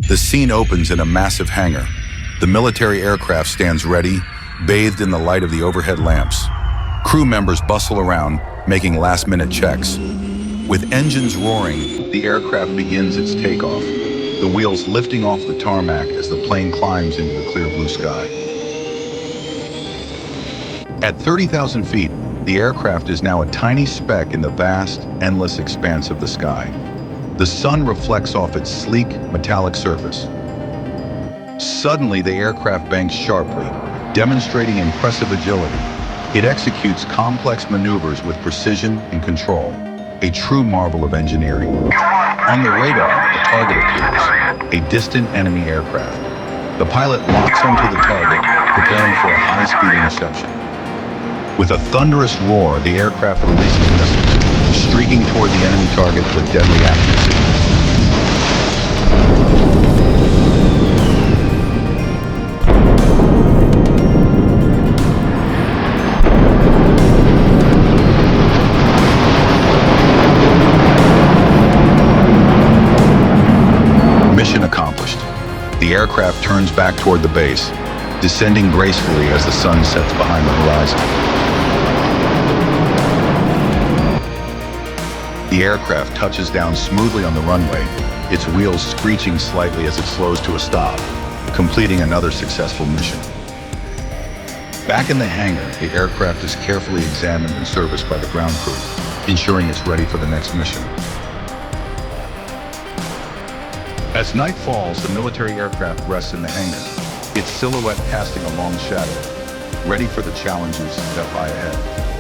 The scene opens in a massive hangar. The military aircraft stands ready, bathed in the light of the overhead lamps. Crew members bustle around, making last-minute checks. With engines roaring, the aircraft begins its takeoff, the wheels lifting off the tarmac as the plane climbs into the clear blue sky. At 30,000 feet, the aircraft is now a tiny speck in the vast, endless expanse of the sky. The sun reflects off its sleek, metallic surface. Suddenly, the aircraft banks sharply, demonstrating impressive agility. It executes complex maneuvers with precision and control, a true marvel of engineering. On the radar, a target appears, a distant enemy aircraft. The pilot locks onto the target, preparing for a high-speed interception. With a thunderous roar, the aircraft releases missiles, streaking toward the enemy target with deadly accuracy. Mission accomplished. The aircraft turns back toward the base, descending gracefully as the sun sets behind the horizon. The aircraft touches down smoothly on the runway, its wheels screeching slightly as it slows to a stop, completing another successful mission. Back in the hangar, the aircraft is carefully examined and serviced by the ground crew, ensuring it's ready for the next mission. As night falls, the military aircraft rests in the hangar, its silhouette casting a long shadow, ready for the challenges that lie ahead.